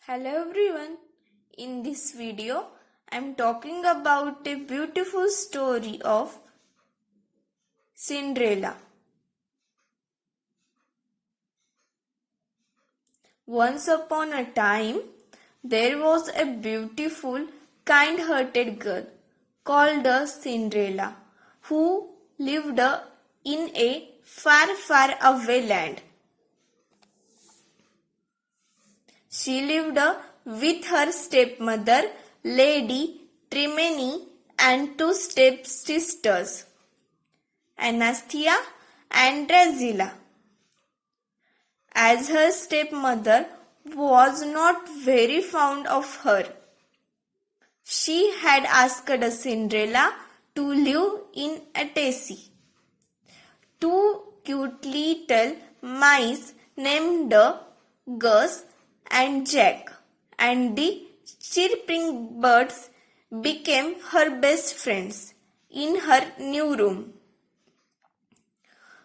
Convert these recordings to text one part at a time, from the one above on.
Hello everyone. In this video, I am talking about a beautiful story of Cindrella. Once upon a time, there was a beautiful, kind-hearted girl called Cindrella who lived in a far, far away land. She lived with her stepmother, Lady Tremaine, and two stepsisters, Anastasia and Drusilla. As her stepmother was not very fond of her, she had asked Cindrella to live in a taxi. Two cute little mice named Gus and Jack and the chirping birds became her best friends in her new room.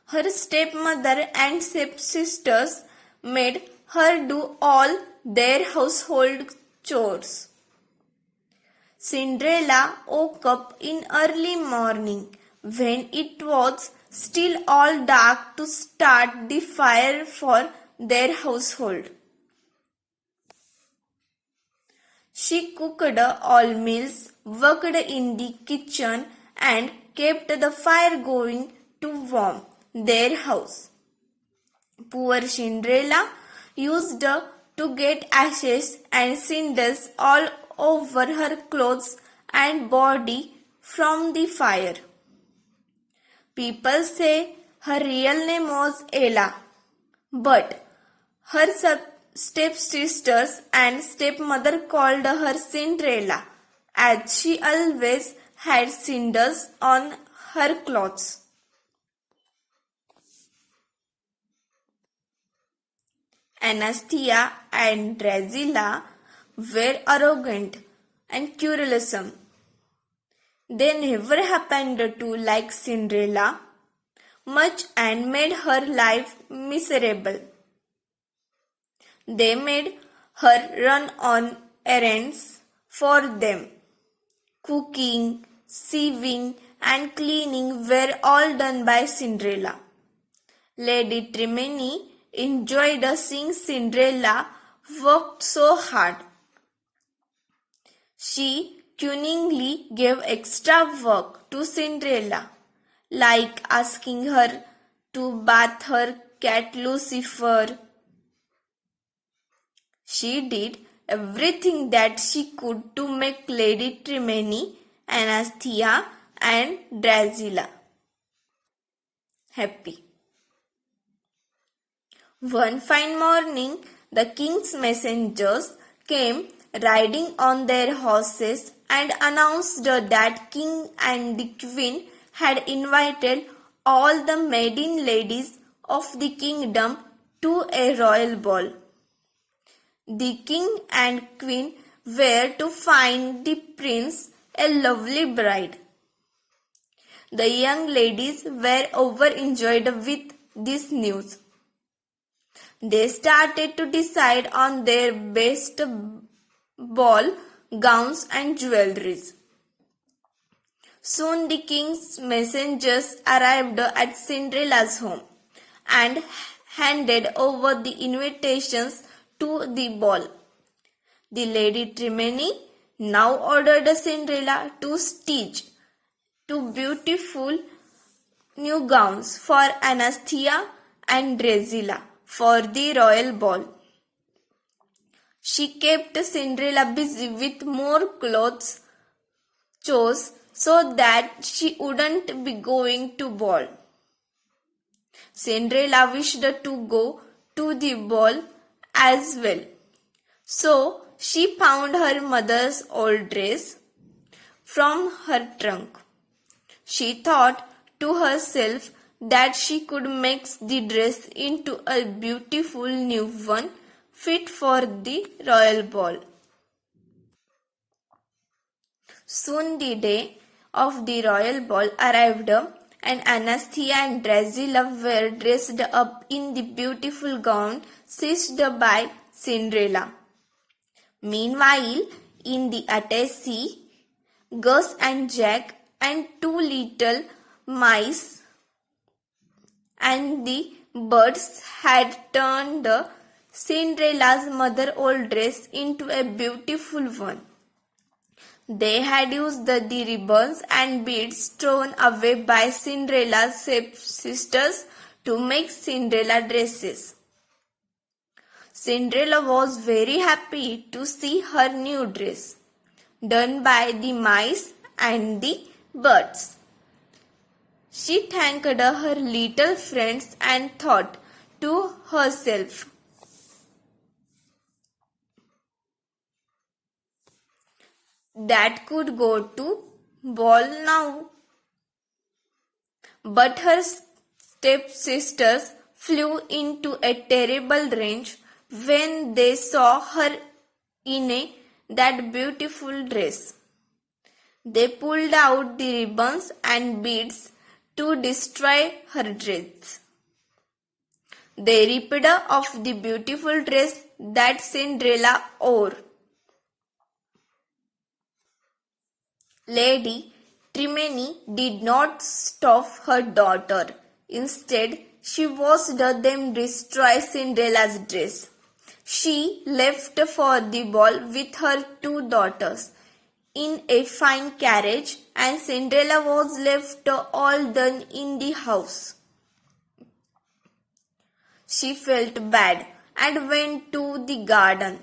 Her stepmother and stepsisters made her do all their household chores. Cindrella woke up in early morning when it was still all dark to start the fire for their household. She cooked all meals, worked in the kitchen, and kept the fire going to warm their house. Poor Cindrella used to get ashes and cinders all over her clothes and body from the fire. People say her real name was Ella, but her stepsisters and stepmother called her Cindrella, as she always had cinders on her clothes. Anastasia and Drusilla were arrogant and quarrelsome. They never happened to like Cindrella much and made her life miserable. They made her run on errands for them. Cooking, sieving, and cleaning were all done by Cindrella. Lady Tremaine enjoyed seeing Cindrella work so hard. She cunningly gave extra work to Cindrella, like asking her to bath her cat Lucifer. She did everything that she could to make Lady Tremaine, Anastasia, and Drusilla happy. One fine morning, the king's messengers came riding on their horses and announced that king and the queen had invited all the maiden ladies of the kingdom to a royal ball. The king and queen were to find the prince a lovely bride. The young ladies were overjoyed with this news. They started to decide on their best ball gowns and jewelries. Soon the king's messengers arrived at Cindrella's home and handed over the invitations to the ball. The Lady Tremaine now ordered Cindrella to stitch two beautiful new gowns for Anastasia and Drusilla for the royal ball. She kept Cindrella busy with more clothes chores so that she wouldn't be going to ball. Cindrella wished to go to the ball as well. So she found her mother's old dress from her trunk. She thought to herself that she could make the dress into a beautiful new one fit for the royal ball. Soon the day of the royal ball arrived and Anastasia and Drusilla were dressed up in the beautiful gown stitched by Cindrella. Meanwhile, in the attic, Gus and Jack and two little mice and the birds had turned Cinderella's mother-old dress into a beautiful one. They had used the ribbons and beads thrown away by Cinderella's sisters to make Cinderella dresses. Cinderella was very happy to see her new dress, done by the mice and the birds. She thanked her little friends and thought to herself, "That could go to ball now." But her stepsisters flew into a terrible rage when they saw her in that beautiful dress. They pulled out the ribbons and beads to destroy her dress. They ripped off the beautiful dress that Cinderella wore. Lady Tremaine did not stop her daughter. Instead, she watched them destroy Cinderella's dress. She left for the ball with her two daughters in a fine carriage, and Cinderella was left all done in the house. She felt bad and went to the garden.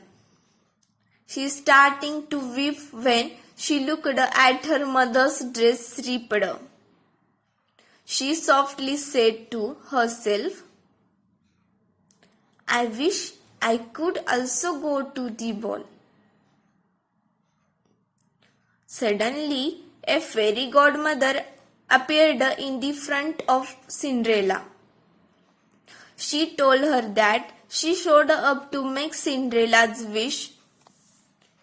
She starting to weep when she looked at her mother's dress ripped. She softly said to herself, "I wish I could also go to the ball." Suddenly, a fairy godmother appeared in the front of Cinderella. She told her that she showed up to make Cinderella's wish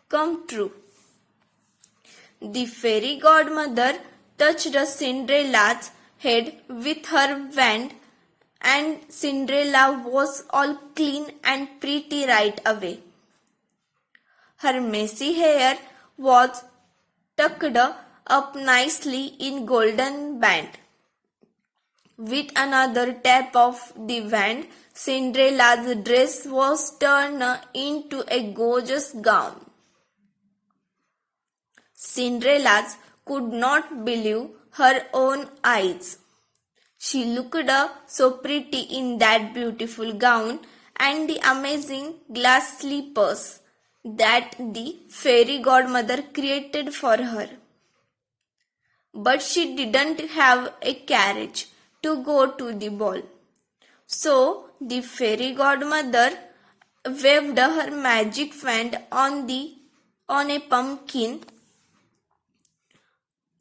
come true. The fairy godmother touched Cinderella's head with her wand, and Cinderella was all clean and pretty right away. Her messy hair was tucked up nicely in golden band. With another tap of the wand, Cinderella's dress was turned into a gorgeous gown. Cinderella could not believe her own eyes. She looked so pretty in that beautiful gown and the amazing glass slippers that the fairy godmother created for her. But she didn't have a carriage to go to the ball. So the fairy godmother waved her magic wand on a pumpkin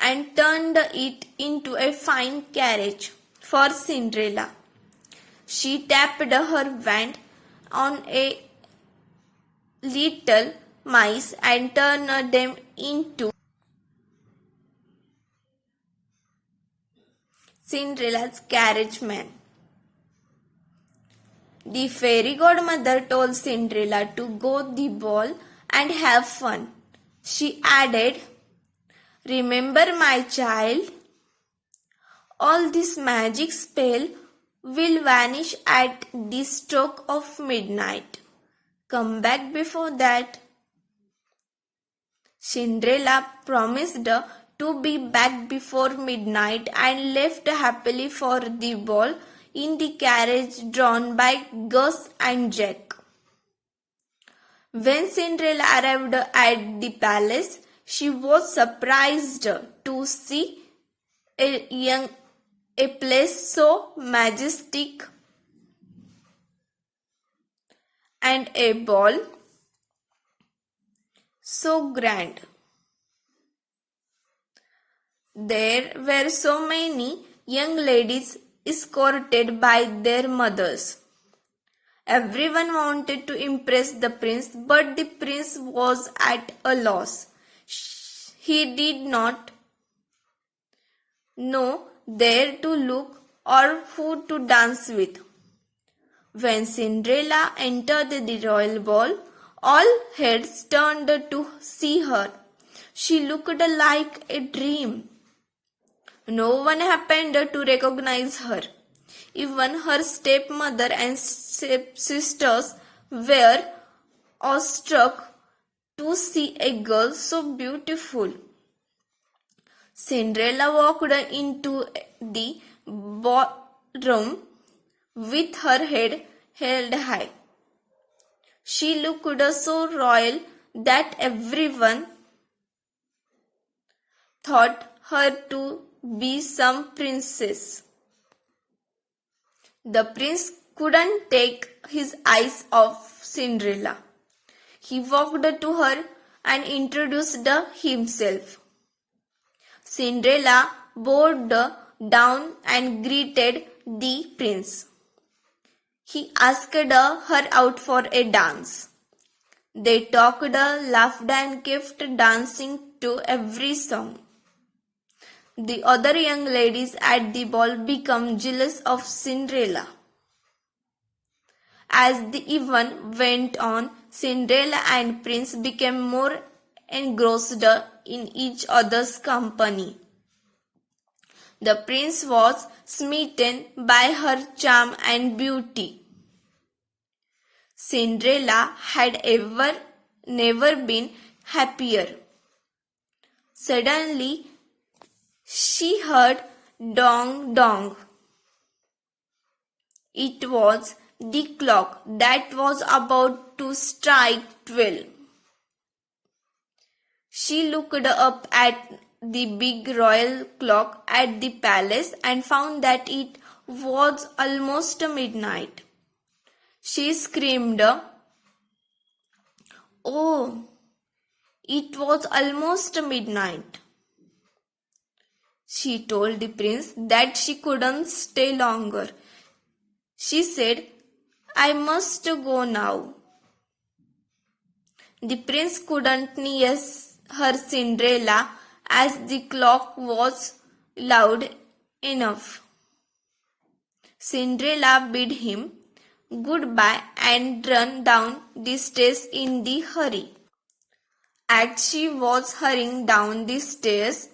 and turned it into a fine carriage for Cinderella. She tapped her wand on a little mice and turned them into Cinderella's carriage man. The fairy godmother told Cinderella to go the ball and have fun. She added, "Remember, my child, all this magic spell will vanish at the stroke of midnight. Come back before that." Cinderella promised to be back before midnight and left happily for the ball in the carriage drawn by Gus and Jack. When Cinderella arrived at the palace, she was surprised to see a place so majestic and a ball so grand. There were so many young ladies escorted by their mothers. Everyone wanted to impress the prince, but the prince was at a loss. He did not know where to look or who to dance with. When Cinderella entered the royal ball, All heads turned to see her. She looked like a dream. No one happened to recognize her. Even her stepmother and stepsisters were awestruck to see a girl so beautiful. Cindrella walked into the ballroom with her head held high. She looked so royal that everyone thought her to be some princess. The prince couldn't take his eyes off Cindrella. He walked to her and introduced himself. Cindrella bowed down and greeted the prince. He asked her out for a dance. They talked, laughed, and kept dancing to every song. The other young ladies at the ball became jealous of Cindrella. As the evening went on, Cindrella and Prince became more engrossed in each other's company. The prince was smitten by her charm and beauty. Cindrella had never been happier. Suddenly, she heard dong dong. It was the clock that was about to strike 12. She looked up at the big royal clock at the palace and found that it was almost midnight. She screamed, "Oh, it was almost midnight." She told the prince that she couldn't stay longer. She said, "I must go now." The prince couldn't near her Cindrella as the clock was loud enough. Cindrella bid him goodbye and ran down the stairs in the hurry. As she was hurrying down the stairs,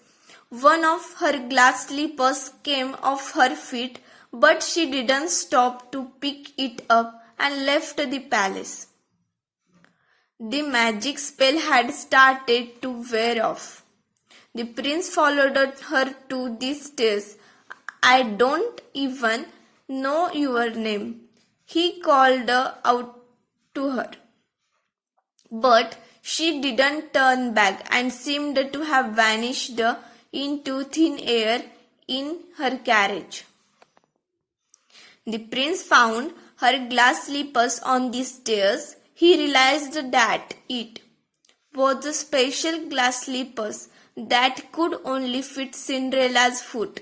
one of her glass slippers came off her feet, but she didn't stop to pick it up and left the palace. The magic spell had started to wear off. The prince followed her to the stairs. "I don't even know your name," he called out to her. But she didn't turn back and seemed to have vanished into thin air in her carriage. The prince found her glass slippers on the stairs. He realized that it was the special glass slippers that could only fit Cinderella's foot.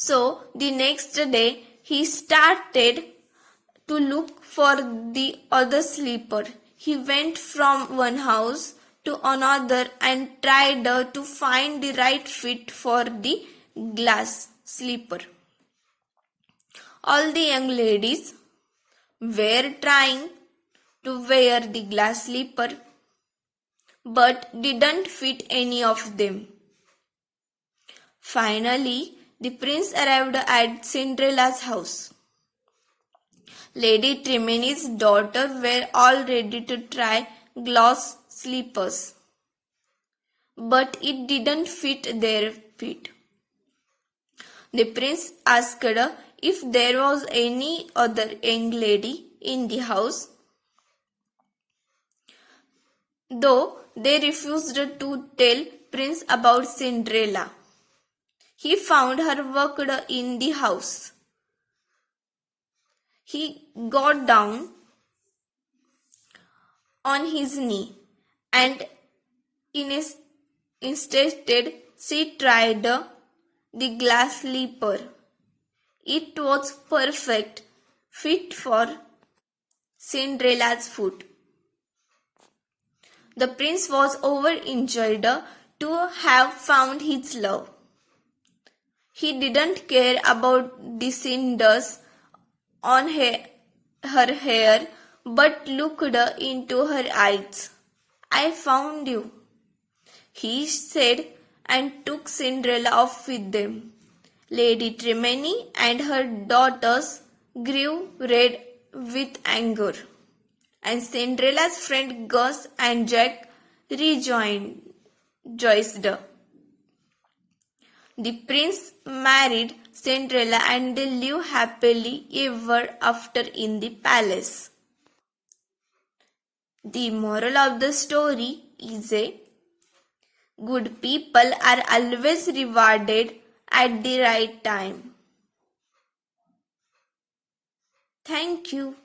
So the next day he started to look for the other slipper. He went from one house to another and tried to find the right fit for the glass slipper. All the young ladies were trying to wear the glass slipper, but didn't fit any of them. Finally, the prince arrived at Cinderella's house. Lady Tremaini's daughters were all ready to try glass slippers, but it didn't fit their feet. The prince asked if there was any other young lady in the house. Though they refused to tell Prince about Cindrella, he found her worked in the house. He got down on his knee and instead she tried the glass slipper. It was perfect fit for Cinderella's foot. The prince was overjoyed to have found his love. He didn't care about the cinders on her hair, but looked into her eyes. I found you, he said, and took Cindrella off with them. Lady Tremaine and her daughters grew red with anger, and Cinderella's friend Gus and Jack rejoiced. The prince married Cinderella and they lived happily ever after in the palace. The moral of the story is a good people are always rewarded at the right time. Thank you.